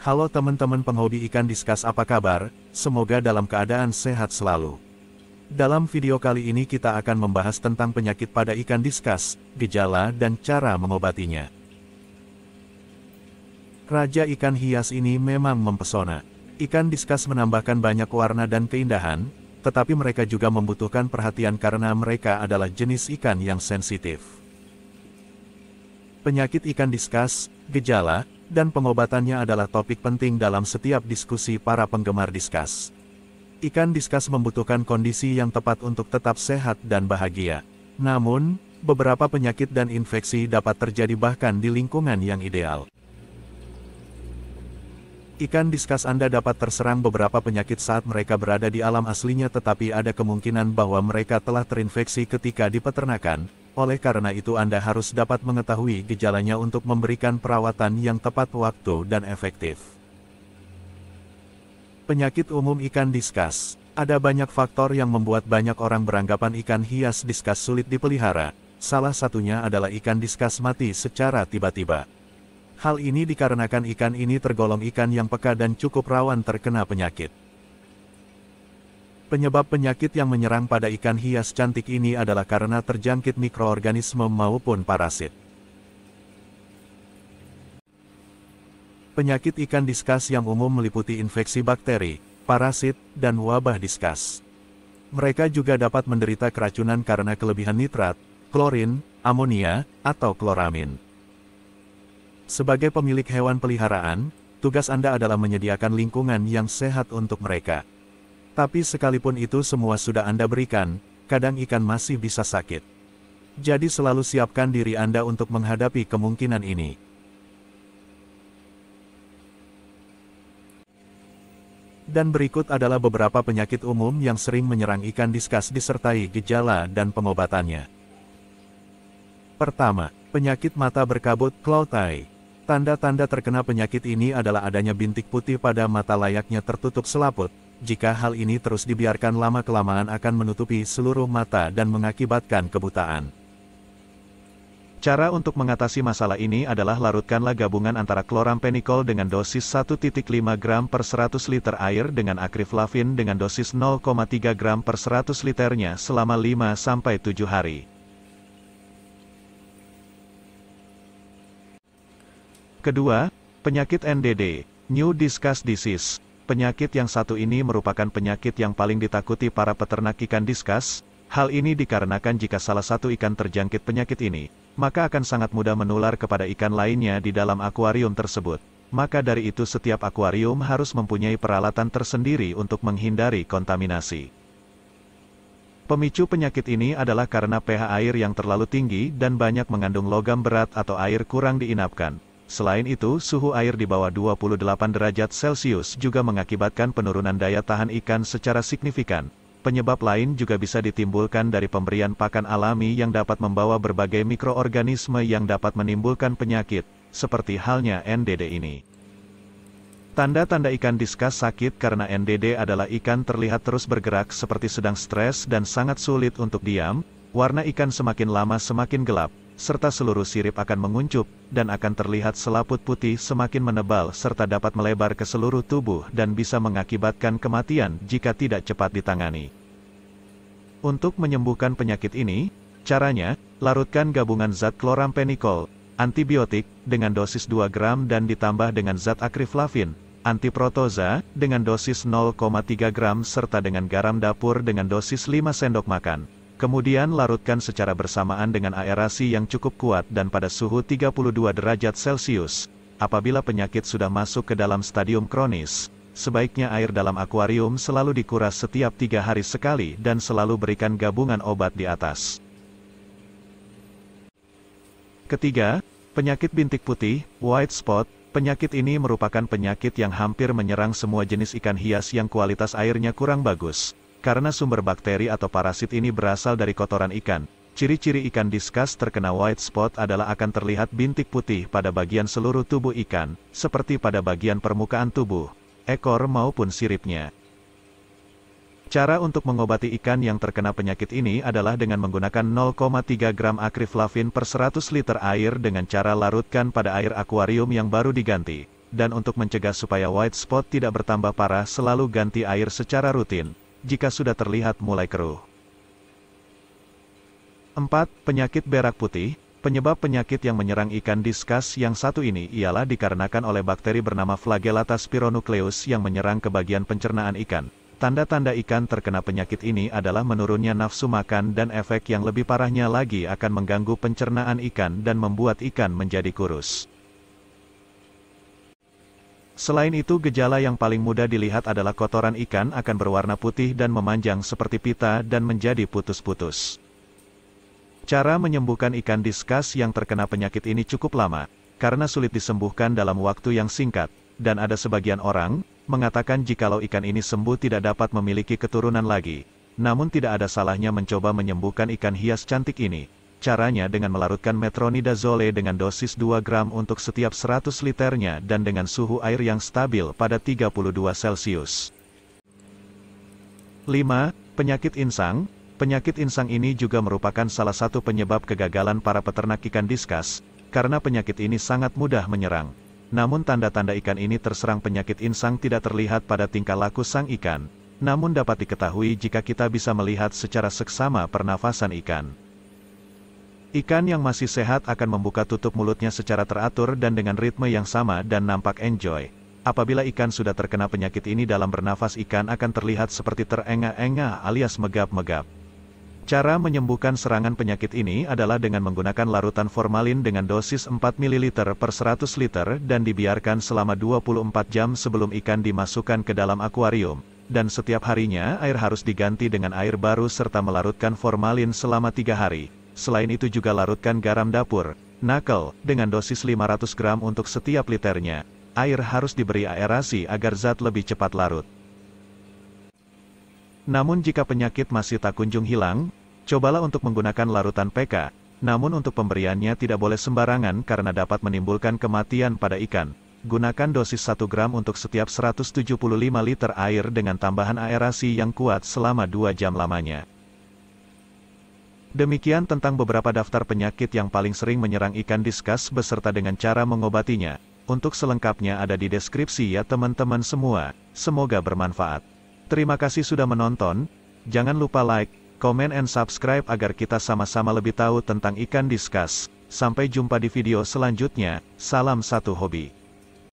Halo teman-teman penghobi ikan diskas, apa kabar? Semoga dalam keadaan sehat selalu. Dalam video kali ini kita akan membahas tentang penyakit pada ikan diskas, gejala dan cara mengobatinya. Raja ikan hias ini memang mempesona. Ikan diskas menambahkan banyak warna dan keindahan, tetapi mereka juga membutuhkan perhatian karena mereka adalah jenis ikan yang sensitif. Penyakit ikan diskas, gejala, dan pengobatannya adalah topik penting dalam setiap diskusi para penggemar diskas. Ikan diskas membutuhkan kondisi yang tepat untuk tetap sehat dan bahagia. Namun, beberapa penyakit dan infeksi dapat terjadi bahkan di lingkungan yang ideal. Ikan diskas Anda dapat terserang beberapa penyakit saat mereka berada di alam aslinya, tetapi ada kemungkinan bahwa mereka telah terinfeksi ketika di peternakan. Oleh karena itu Anda harus dapat mengetahui gejalanya untuk memberikan perawatan yang tepat waktu dan efektif. Penyakit umum ikan diskas. Ada banyak faktor yang membuat banyak orang beranggapan ikan hias diskas sulit dipelihara. Salah satunya adalah ikan diskas mati secara tiba-tiba. Hal ini dikarenakan ikan ini tergolong ikan yang peka dan cukup rawan terkena penyakit. Penyebab penyakit yang menyerang pada ikan hias cantik ini adalah karena terjangkit mikroorganisme maupun parasit. Penyakit ikan diskas yang umum meliputi infeksi bakteri, parasit, dan wabah diskas. Mereka juga dapat menderita keracunan karena kelebihan nitrat, klorin, amonia, atau kloramin. Sebagai pemilik hewan peliharaan, tugas Anda adalah menyediakan lingkungan yang sehat untuk mereka. Tapi sekalipun itu semua sudah Anda berikan, kadang ikan masih bisa sakit. Jadi selalu siapkan diri Anda untuk menghadapi kemungkinan ini. Dan berikut adalah beberapa penyakit umum yang sering menyerang ikan diskas disertai gejala dan pengobatannya. Pertama, penyakit mata berkabut cloud eye. Tanda-tanda terkena penyakit ini adalah adanya bintik putih pada mata layaknya tertutup selaput. Jika hal ini terus dibiarkan lama-kelamaan akan menutupi seluruh mata dan mengakibatkan kebutaan. Cara untuk mengatasi masalah ini adalah larutkanlah gabungan antara chloramphenicol dengan dosis 1,5 gram per 100 liter air dengan akriflavin dengan dosis 0,3 gram per 100 liternya selama 5-7 hari. Kedua, penyakit NDD, New Discus Disease. Penyakit yang satu ini merupakan penyakit yang paling ditakuti para peternak ikan diskas. Hal ini dikarenakan jika salah satu ikan terjangkit penyakit ini, maka akan sangat mudah menular kepada ikan lainnya di dalam akuarium tersebut. Maka dari itu setiap akuarium harus mempunyai peralatan tersendiri untuk menghindari kontaminasi. Pemicu penyakit ini adalah karena pH air yang terlalu tinggi dan banyak mengandung logam berat atau air kurang diinapkan. Selain itu, suhu air di bawah 28 derajat Celcius juga mengakibatkan penurunan daya tahan ikan secara signifikan. Penyebab lain juga bisa ditimbulkan dari pemberian pakan alami yang dapat membawa berbagai mikroorganisme yang dapat menimbulkan penyakit, seperti halnya NDD ini. Tanda-tanda ikan diskas sakit karena NDD adalah ikan terlihat terus bergerak seperti sedang stres dan sangat sulit untuk diam, warna ikan semakin lama semakin gelap, serta seluruh sirip akan menguncup, dan akan terlihat selaput putih semakin menebal serta dapat melebar ke seluruh tubuh dan bisa mengakibatkan kematian jika tidak cepat ditangani. Untuk menyembuhkan penyakit ini, caranya, larutkan gabungan zat chloramphenicol, antibiotik, dengan dosis 2 gram dan ditambah dengan zat akriflavin, antiprotoza, dengan dosis 0,3 gram serta dengan garam dapur dengan dosis 5 sendok makan. Kemudian larutkan secara bersamaan dengan aerasi yang cukup kuat dan pada suhu 32 derajat Celcius. Apabila penyakit sudah masuk ke dalam stadium kronis, sebaiknya air dalam akuarium selalu dikuras setiap 3 hari sekali dan selalu berikan gabungan obat di atas. Ketiga, penyakit bintik putih, white spot. Penyakit ini merupakan penyakit yang hampir menyerang semua jenis ikan hias yang kualitas airnya kurang bagus. Karena sumber bakteri atau parasit ini berasal dari kotoran ikan, ciri-ciri ikan diskas terkena white spot adalah akan terlihat bintik putih pada bagian seluruh tubuh ikan, seperti pada bagian permukaan tubuh, ekor maupun siripnya. Cara untuk mengobati ikan yang terkena penyakit ini adalah dengan menggunakan 0,3 gram akriflavin per 100 liter air dengan cara larutkan pada air akuarium yang baru diganti. dan untuk mencegah supaya white spot tidak bertambah parah selalu ganti air secara rutin, jika sudah terlihat mulai keruh. 4. Penyakit berak putih. Penyebab penyakit yang menyerang ikan diskus yang satu ini ialah dikarenakan oleh bakteri bernama Flagellata spironucleus yang menyerang ke bagian pencernaan ikan. Tanda-tanda ikan terkena penyakit ini adalah menurunnya nafsu makan dan efek yang lebih parahnya lagi akan mengganggu pencernaan ikan dan membuat ikan menjadi kurus. Selain itu, gejala yang paling mudah dilihat adalah kotoran ikan akan berwarna putih dan memanjang seperti pita dan menjadi putus-putus. Cara menyembuhkan ikan diskus yang terkena penyakit ini cukup lama, karena sulit disembuhkan dalam waktu yang singkat, dan ada sebagian orang mengatakan jikalau ikan ini sembuh tidak dapat memiliki keturunan lagi. Namun tidak ada salahnya mencoba menyembuhkan ikan hias cantik ini. Caranya dengan melarutkan metronidazole dengan dosis 2 gram untuk setiap 100 liternya dan dengan suhu air yang stabil pada 32 Celcius. 5. Penyakit insang. Penyakit insang ini juga merupakan salah satu penyebab kegagalan para peternak ikan diskus, karena penyakit ini sangat mudah menyerang. Namun tanda-tanda ikan ini terserang penyakit insang tidak terlihat pada tingkah laku sang ikan, namun dapat diketahui jika kita bisa melihat secara seksama pernafasan ikan. Ikan yang masih sehat akan membuka tutup mulutnya secara teratur dan dengan ritme yang sama dan nampak enjoy. Apabila ikan sudah terkena penyakit ini dalam bernafas ikan akan terlihat seperti terengah-engah alias megap-megap. Cara menyembuhkan serangan penyakit ini adalah dengan menggunakan larutan formalin dengan dosis 4 ml per 100 liter dan dibiarkan selama 24 jam sebelum ikan dimasukkan ke dalam akuarium, dan setiap harinya air harus diganti dengan air baru serta melarutkan formalin selama 3 hari. Selain itu juga larutkan garam dapur, knuckle, dengan dosis 500 gram untuk setiap liternya. Air harus diberi aerasi agar zat lebih cepat larut. Namun jika penyakit masih tak kunjung hilang, cobalah untuk menggunakan larutan PK, namun untuk pemberiannya tidak boleh sembarangan karena dapat menimbulkan kematian pada ikan. Gunakan dosis 1 gram untuk setiap 175 liter air dengan tambahan aerasi yang kuat selama 2 jam lamanya. Demikian tentang beberapa daftar penyakit yang paling sering menyerang ikan diskus beserta dengan cara mengobatinya. Untuk selengkapnya ada di deskripsi ya teman-teman semua, semoga bermanfaat. Terima kasih sudah menonton, jangan lupa like, comment and subscribe agar kita sama-sama lebih tahu tentang ikan diskus. Sampai jumpa di video selanjutnya, salam satu hobi.